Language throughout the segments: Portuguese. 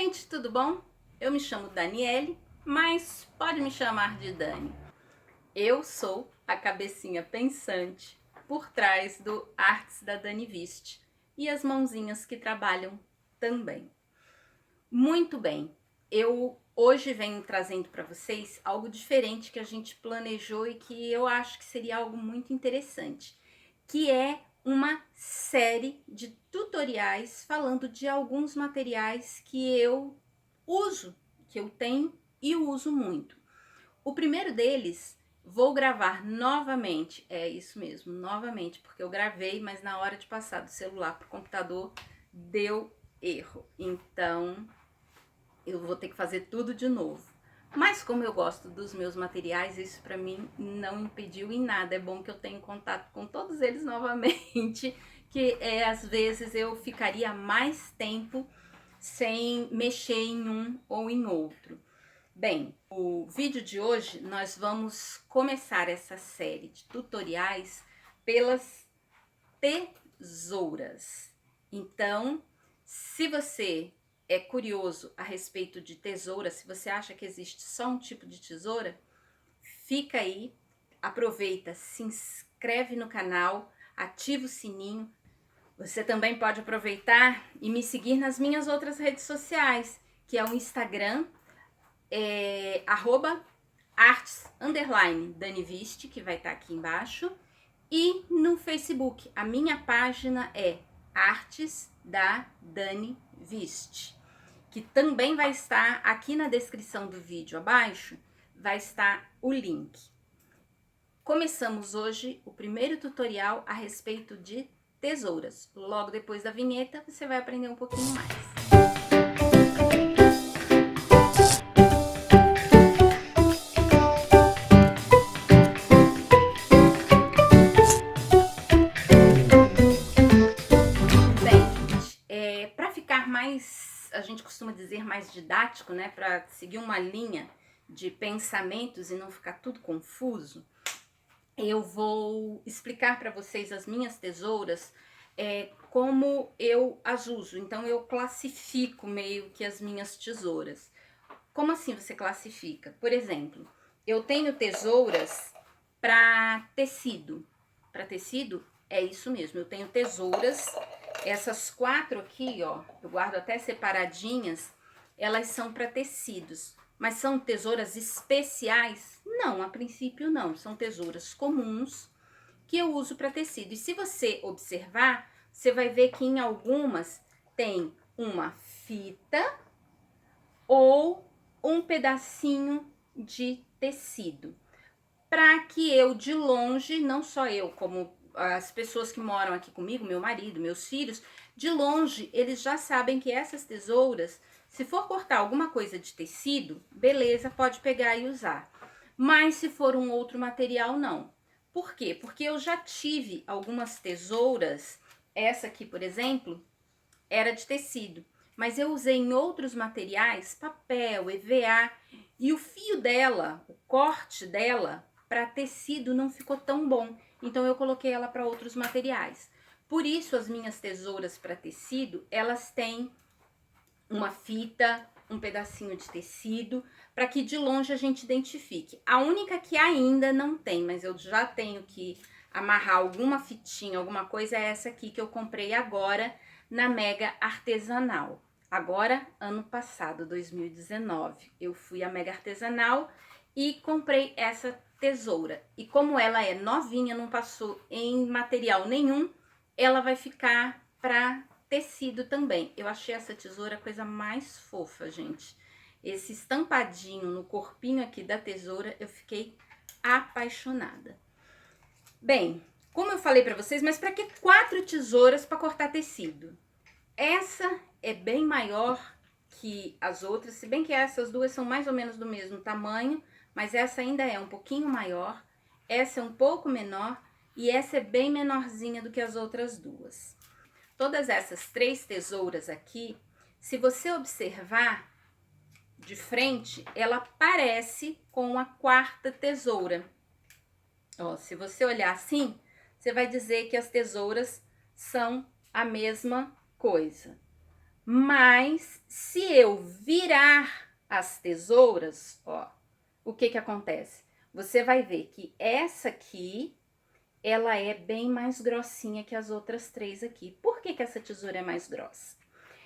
gente, tudo bom? Eu me chamo Daniele, mas pode me chamar de Dani. Eu sou a cabecinha pensante por trás do Artes da Dani Viste e as mãozinhas que trabalham também. Muito bem, eu hoje venho trazendo para vocês algo diferente que a gente planejou e que eu acho que seria algo muito interessante, que é uma série de tutoriais falando de alguns materiais que eu uso, que eu tenho e uso muito. O primeiro deles, vou gravar novamente, é isso mesmo, novamente, porque eu gravei, mas na hora de passar do celular para o computador deu erro. Então, eu vou ter que fazer tudo de novo. Mas como eu gosto dos meus materiais, isso para mim não impediu em nada. É bom que eu tenha contato com todos eles novamente, que às vezes eu ficaria mais tempo sem mexer em um ou em outro. Bem, o vídeo de hoje nós vamos começar essa série de tutoriais pelas tesouras. Então, se você é curioso a respeito de tesoura, se você acha que existe só um tipo de tesoura, fica aí, aproveita, se inscreve no canal, ativa o sininho. Você também pode aproveitar e me seguir nas minhas outras redes sociais, que é o Instagram, @artes_daniviste, que vai estar aqui embaixo, e no Facebook, a minha página é Artes da Dani Viste, que também vai estar aqui na descrição do vídeo abaixo, vai estar o link. Começamos hoje o primeiro tutorial a respeito de tesouras. Logo depois da vinheta, você vai aprender um pouquinho mais. A gente costuma dizer mais didático, né, para seguir uma linha de pensamentos e não ficar tudo confuso, eu vou explicar para vocês as minhas tesouras, como eu as uso. Então eu classifico meio que as minhas tesouras. Como assim você classifica? Por exemplo, eu tenho tesouras para tecido. Para tecido é isso mesmo, eu tenho tesouras. Essas 4 aqui, ó, eu guardo até separadinhas, elas são para tecidos. Mas são tesouras especiais? Não, a princípio não. São tesouras comuns que eu uso para tecido. E se você observar, você vai ver que em algumas tem uma fita ou um pedacinho de tecido. Para que eu de longe, não só eu, como as pessoas que moram aqui comigo, meu marido, meus filhos, de longe eles já sabem que essas tesouras, se for cortar alguma coisa de tecido, beleza, pode pegar e usar. Mas se for um outro material, não. Por quê? Porque eu já tive algumas tesouras, essa aqui, por exemplo, era de tecido, mas eu usei em outros materiais, papel, EVA, e o fio dela, o corte dela, para tecido não ficou tão bom, então eu coloquei ela para outros materiais. Por isso as minhas tesouras para tecido, elas têm uma fita, um pedacinho de tecido, para que de longe a gente identifique. A única que ainda não tem, mas eu já tenho que amarrar alguma fitinha, alguma coisa, é essa aqui que eu comprei agora na Mega Artesanal. Agora, ano passado, 2019, eu fui à Mega Artesanal e comprei essa tesoura. E como ela é novinha, não passou em material nenhum, ela vai ficar para tecido também. Eu achei essa tesoura a coisa mais fofa, gente. Esse estampadinho no corpinho aqui da tesoura, eu fiquei apaixonada. Bem, como eu falei para vocês, mas para que 4 tesouras para cortar tecido? Essa é bem maior que as outras, se bem que essas duas são mais ou menos do mesmo tamanho, mas essa ainda é um pouquinho maior, essa é um pouco menor e essa é bem menorzinha do que as outras duas. Todas essas 3 tesouras aqui, se você observar de frente, ela parece com a 4ª tesoura. Ó, se você olhar assim, você vai dizer que as tesouras são a mesma coisa. Mas Se eu virar as tesouras, ó, o que que acontece? Você vai ver que essa aqui, ela é bem mais grossinha que as outras três aqui. Por que que essa tesoura é mais grossa?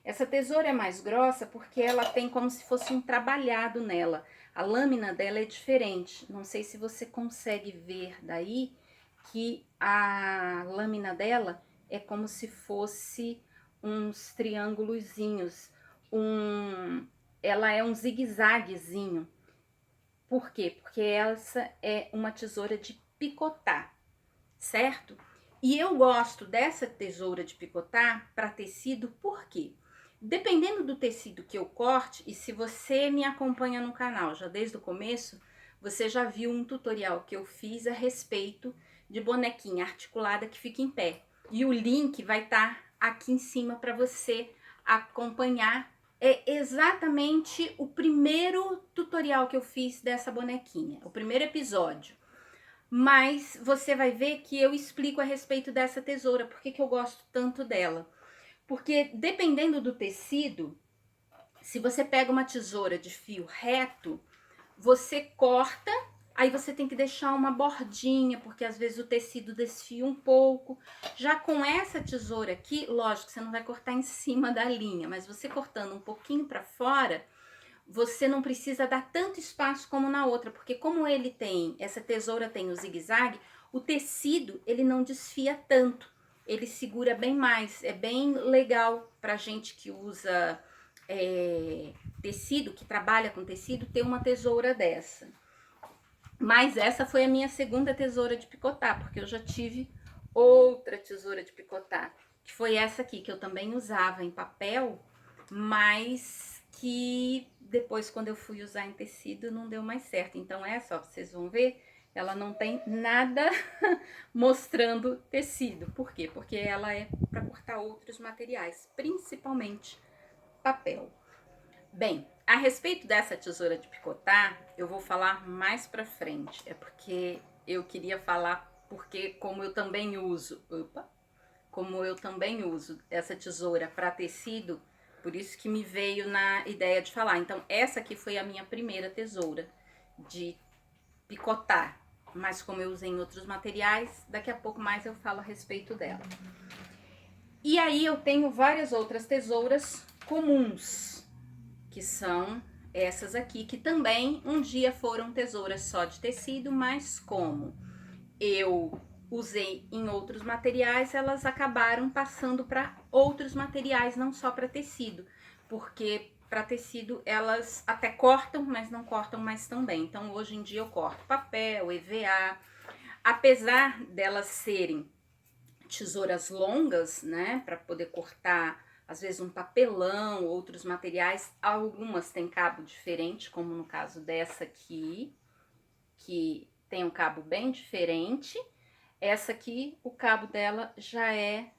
Essa tesoura é mais grossa porque ela tem como se fosse um trabalhado nela. A lâmina dela é diferente. Não sei se você consegue ver daí que a lâmina dela é como se fosse uns triângulozinhos. Ela é um zigue-zaguezinho. Por quê? Porque essa é uma tesoura de picotar, certo? E eu gosto dessa tesoura de picotar para tecido, por quê? Dependendo do tecido que eu corte, e se você me acompanha no canal já desde o começo, você já viu um tutorial que eu fiz a respeito de bonequinha articulada que fica em pé. E o link vai estar aqui em cima para você acompanhar. É exatamente o primeiro tutorial que eu fiz dessa bonequinha, o primeiro episódio. Mas você vai ver que eu explico a respeito dessa tesoura, por que eu gosto tanto dela. Porque dependendo do tecido, se você pega uma tesoura de fio reto, você corta, aí você tem que deixar uma bordinha, porque às vezes o tecido desfia um pouco. Já com essa tesoura aqui, lógico, você não vai cortar em cima da linha, mas você cortando um pouquinho para fora, você não precisa dar tanto espaço como na outra, porque como ele tem, essa tesoura tem o zigue-zague, o tecido ele não desfia tanto, ele segura bem mais, é bem legal pra gente que usa tecido, que trabalha com tecido, ter uma tesoura dessa. Mas essa foi a minha segunda tesoura de picotar, porque eu já tive outra tesoura de picotar, que foi essa aqui, que eu também usava em papel, mas que depois quando eu fui usar em tecido não deu mais certo. Então essa, ó, vocês vão ver, ela não tem nada mostrando tecido. Por quê? Porque ela é para cortar outros materiais, principalmente papel. Bem, a respeito dessa tesoura de picotar, eu vou falar mais pra frente. É porque eu queria falar porque como eu também uso, como eu também uso essa tesoura para tecido, por isso que me veio na ideia de falar. Então, essa aqui foi a minha primeira tesoura de picotar, mas como eu usei em outros materiais, daqui a pouco mais eu falo a respeito dela. E aí eu tenho várias outras tesouras comuns, que são essas aqui, que também um dia foram tesouras só de tecido, mas como eu usei em outros materiais, elas acabaram passando para outros materiais, não só para tecido, porque para tecido elas até cortam, mas não cortam mais tão bem. Então hoje em dia eu corto papel, EVA, apesar delas serem tesouras longas, né, para poder cortar às vezes um papelão, outros materiais, algumas têm cabo diferente, como no caso dessa aqui, que tem um cabo bem diferente. Essa aqui, o cabo dela já é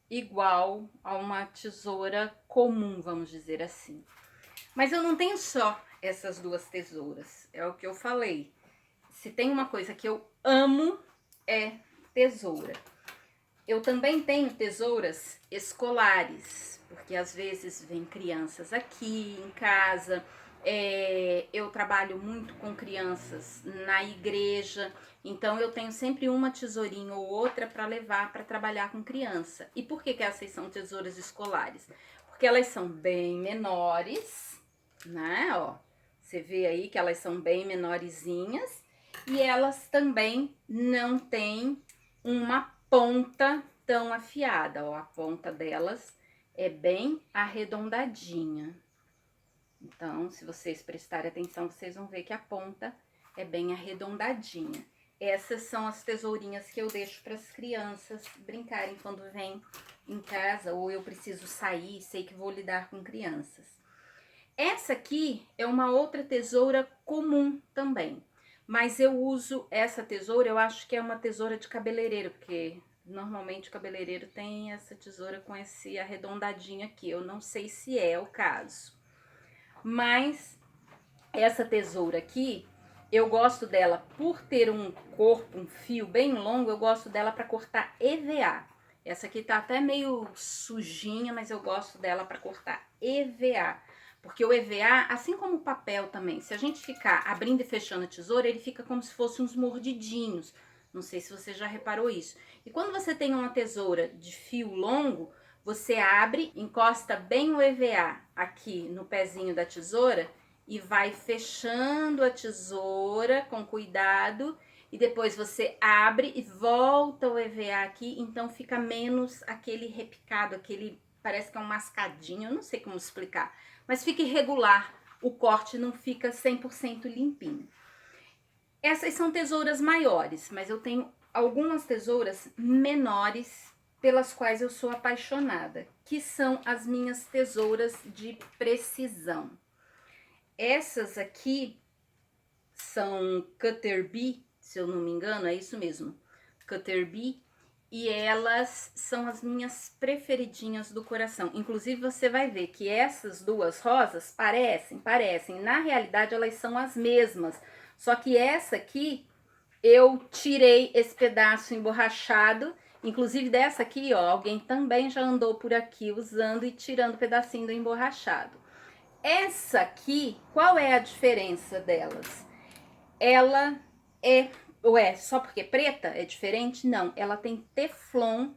igual a uma tesoura comum, vamos dizer assim. Mas eu não tenho só essas duas tesouras, é o que eu falei. Se tem uma coisa que eu amo, é tesoura. Eu também tenho tesouras escolares, porque às vezes vem crianças aqui em casa. Eu trabalho muito com crianças na igreja, então eu tenho sempre uma tesourinha ou outra para levar para trabalhar com criança. E por que essas são tesouras escolares? Porque elas são bem menores, né? Ó, você vê aí que elas são bem menorzinhas e elas também não têm uma ponta tão afiada, ó, a ponta delas é bem arredondadinha. Então, se vocês prestarem atenção, vocês vão ver que a ponta é bem arredondadinha. Essas são as tesourinhas que eu deixo para as crianças brincarem quando vêm em casa ou eu preciso sair, sei que vou lidar com crianças. Essa aqui é uma outra tesoura comum também, mas eu uso essa tesoura, eu acho que é uma tesoura de cabeleireiro, porque normalmente o cabeleireiro tem essa tesoura com esse arredondadinho aqui, eu não sei se é o caso. Mas essa tesoura aqui, eu gosto dela por ter um corpo, um fio bem longo, eu gosto dela para cortar EVA. Essa aqui tá até meio sujinha, mas eu gosto dela para cortar EVA. Porque o EVA, assim como o papel também, se a gente ficar abrindo e fechando a tesoura, ele fica como se fosse uns mordidinhos. Não sei se você já reparou isso. E quando você tem uma tesoura de fio longo, você abre, encosta bem o EVA aqui no pezinho da tesoura e vai fechando a tesoura com cuidado. E depois você abre e volta o EVA aqui, então fica menos aquele repicado, aquele, parece que é um mascadinho, eu não sei como explicar. Mas fica irregular, o corte não fica 100% limpinho. Essas são tesouras maiores, mas eu tenho algumas tesouras menores pelas quais eu sou apaixonada, que são as minhas tesouras de precisão. Essas aqui são Cutter Bee, se eu não me engano, é isso mesmo, Cutter Bee, e elas são as minhas preferidinhas do coração. Inclusive você vai ver que essas duas rosas parecem, na realidade elas são as mesmas, só que essa aqui eu tirei esse pedaço emborrachado, inclusive dessa aqui, ó, alguém também já andou por aqui usando e tirando o pedacinho do emborrachado. Essa aqui, qual é a diferença delas? Ela é, ué, só porque é preta é diferente? Não, ela tem teflon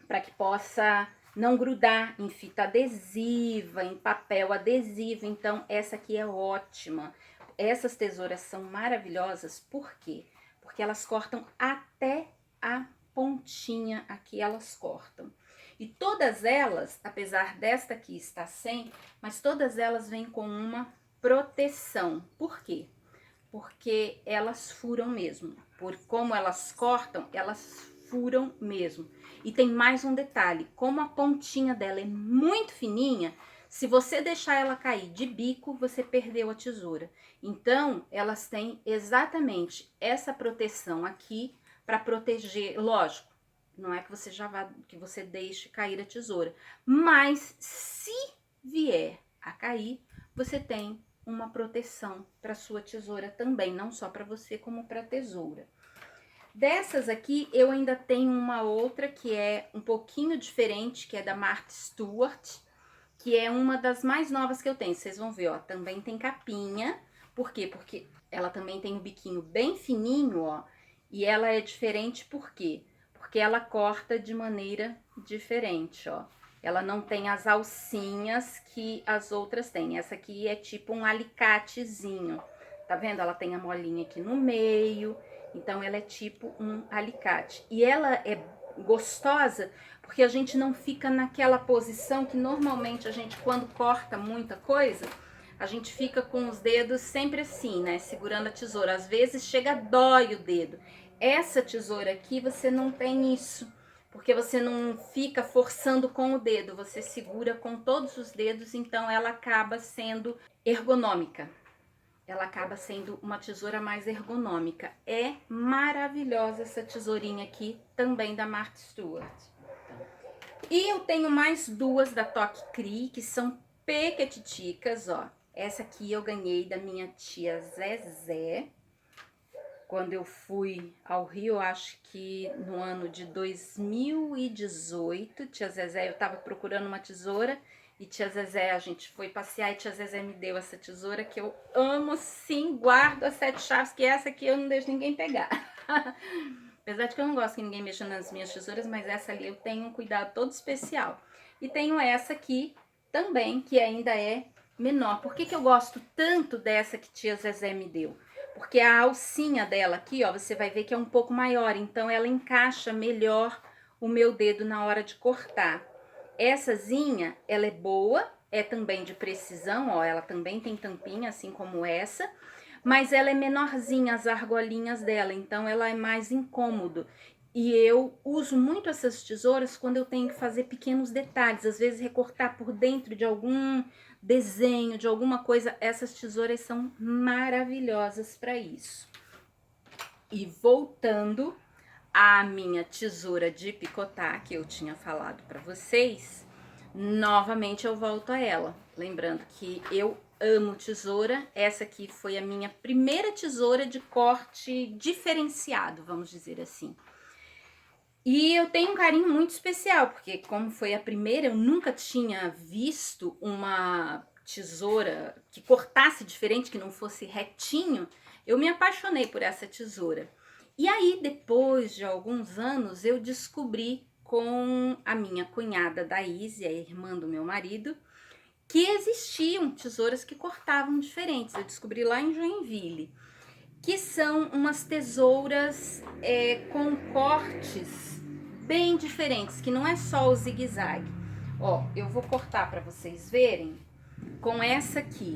para que possa não grudar em fita adesiva, em papel adesivo, então essa aqui é ótima. Essas tesouras são maravilhosas, por quê? Porque elas cortam até a pontinha aqui, elas cortam. E todas elas, apesar desta aqui estar sem, mas todas elas vêm com uma proteção. Por quê? Porque elas furam mesmo. Por como elas cortam, elas furam mesmo. E tem mais um detalhe, como a pontinha dela é muito fininha, se você deixar ela cair de bico, você perdeu a tesoura. Então, elas têm exatamente essa proteção aqui para proteger, lógico, não é que você já vá, que você deixe cair a tesoura, mas se vier a cair, você tem uma proteção para sua tesoura também, não só para você como para a tesoura. Dessas aqui, eu ainda tenho uma outra que é um pouquinho diferente, que é da Martha Stewart, que é uma das mais novas que eu tenho. Vocês vão ver, ó, também tem capinha. Por quê? Porque ela também tem um biquinho bem fininho, ó, e ela é diferente por quê? Porque ela corta de maneira diferente, ó. Ela não tem as alcinhas que as outras têm. Essa aqui é tipo um alicatezinho. Tá vendo? Ela tem a molinha aqui no meio. Então, ela é tipo um alicate. E ela é gostosa porque a gente não fica naquela posição que normalmente a gente, quando corta muita coisa, a gente fica com os dedos sempre assim, né? Segurando a tesoura. Às vezes chega, dói o dedo. Essa tesoura aqui, você não tem isso. Porque você não fica forçando com o dedo, você segura com todos os dedos, então ela acaba sendo ergonômica. Ela acaba sendo uma tesoura mais ergonômica. É maravilhosa essa tesourinha aqui, também da Martha Stewart. E eu tenho mais duas da Toque Cri, que são pequetiticas, ó. Essa aqui eu ganhei da minha tia Zezé. Quando eu fui ao Rio, acho que no ano de 2018, tia Zezé, eu tava procurando uma tesoura e tia Zezé, a gente foi passear e tia Zezé me deu essa tesoura que eu amo sim, guardo as 7 chaves, que essa aqui eu não deixo ninguém pegar. Apesar de que eu não gosto que ninguém mexa nas minhas tesouras, mas essa ali eu tenho um cuidado todo especial. E tenho essa aqui também, que ainda é menor. Por que que eu gosto tanto dessa que tia Zezé me deu? Porque a alcinha dela aqui, ó, você vai ver que é um pouco maior, então ela encaixa melhor o meu dedo na hora de cortar. Essazinha, ela é boa, é também de precisão, ó, ela também tem tampinha, assim como essa, mas ela é menorzinha, as argolinhas dela, então ela é mais incômodo. E eu uso muito essas tesouras quando eu tenho que fazer pequenos detalhes, às vezes recortar por dentro de algum desenho, de alguma coisa. Essas tesouras são maravilhosas para isso. E voltando à minha tesoura de picotar, que eu tinha falado para vocês, novamente eu volto a ela. Lembrando que eu amo tesoura, essa aqui foi a minha primeira tesoura de corte diferenciado, vamos dizer assim. E eu tenho um carinho muito especial, porque como foi a primeira, eu nunca tinha visto uma tesoura que cortasse diferente, que não fosse retinho, eu me apaixonei por essa tesoura. E aí, depois de alguns anos, eu descobri com a minha cunhada Daíse, a irmã do meu marido, que existiam tesouras que cortavam diferentes. Eu descobri lá em Joinville, que são umas tesouras com cortes bem diferentes, que não é só o zigue-zague. Ó, eu vou cortar para vocês verem com essa aqui.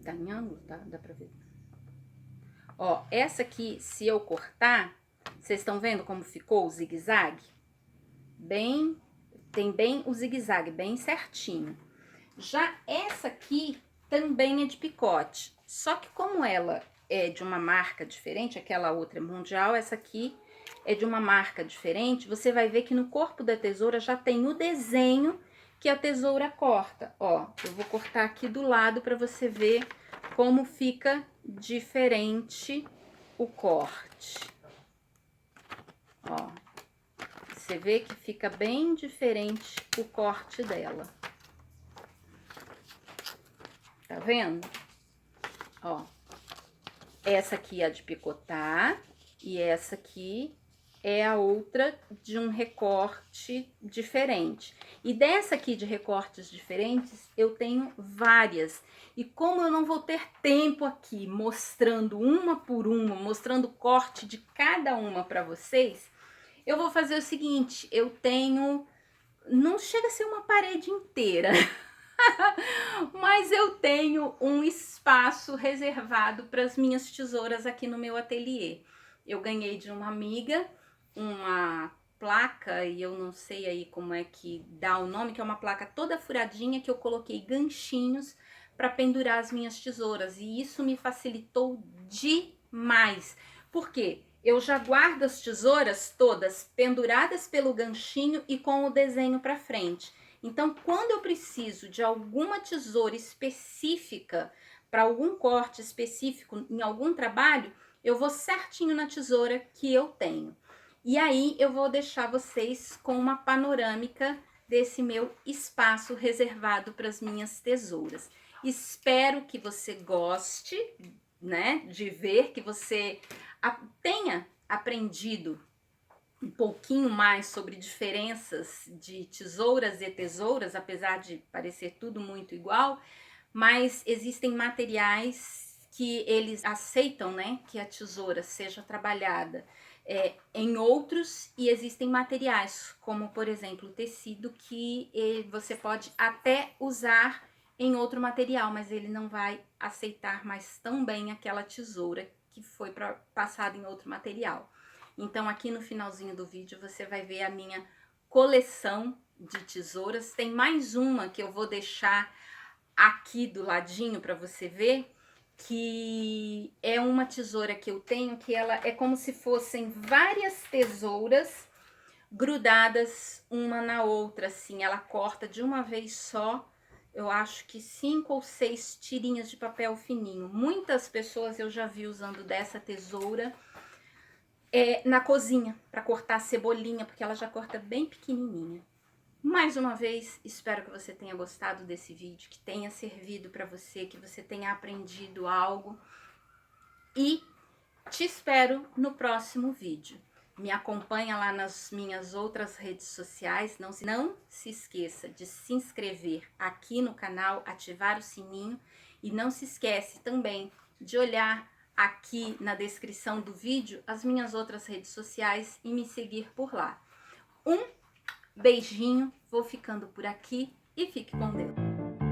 Tá em ângulo? Tá? Dá pra ver. Ó, essa aqui, se eu cortar, vocês estão vendo como ficou o zigue-zague? Tem bem o zigue-zague, bem certinho. Já essa aqui também é de picote, só que como ela é de uma marca diferente, aquela outra é mundial, essa aqui é de uma marca diferente, você vai ver que no corpo da tesoura já tem o desenho que a tesoura corta. Ó, eu vou cortar aqui do lado para você ver como fica diferente o corte. Ó, você vê que fica bem diferente o corte dela. Tá vendo? Ó, essa aqui é a de picotar e essa aqui é a outra de um recorte diferente. E dessa aqui de recortes diferentes, eu tenho várias. E como eu não vou ter tempo aqui mostrando uma por uma, mostrando o corte de cada uma para vocês, eu vou fazer o seguinte, eu tenho, não chega a ser uma parede inteira, mas eu tenho um espaço reservado para as minhas tesouras aqui no meu ateliê. Eu ganhei de uma amiga uma placa, e eu não sei aí como é que dá o nome, que é uma placa toda furadinha que eu coloquei ganchinhos para pendurar as minhas tesouras, e isso me facilitou demais. Por quê? Eu já guardo as tesouras todas penduradas pelo ganchinho e com o desenho para frente. Então, quando eu preciso de alguma tesoura específica, para algum corte específico em algum trabalho, eu vou certinho na tesoura que eu tenho. E aí, eu vou deixar vocês com uma panorâmica desse meu espaço reservado para as minhas tesouras. Espero que você goste, né, de ver, que você tenha aprendido um pouquinho mais sobre diferenças de tesouras e tesouras, apesar de parecer tudo muito igual, mas existem materiais que eles aceitam, né, que a tesoura seja trabalhada em outros, e existem materiais, como por exemplo o tecido, que você pode até usar em outro material, mas ele não vai aceitar mais tão bem aquela tesoura que foi passada em outro material. Então aqui no finalzinho do vídeo você vai ver a minha coleção de tesouras. Tem mais uma que eu vou deixar aqui do ladinho para você ver, que é uma tesoura que eu tenho, que ela é como se fossem várias tesouras grudadas uma na outra, assim. Ela corta de uma vez só, eu acho que 5 ou 6 tirinhas de papel fininho. Muitas pessoas eu já vi usando dessa tesoura na cozinha, para cortar cebolinha, porque ela já corta bem pequenininha. Mais uma vez, espero que você tenha gostado desse vídeo, que tenha servido para você, que você tenha aprendido algo. E te espero no próximo vídeo. Me acompanha lá nas minhas outras redes sociais. Não se esqueça de se inscrever aqui no canal, ativar o sininho. E não se esquece também de olhar aqui na descrição do vídeo as minhas outras redes sociais e me seguir por lá. Um beijinho, vou ficando por aqui e fique com Deus.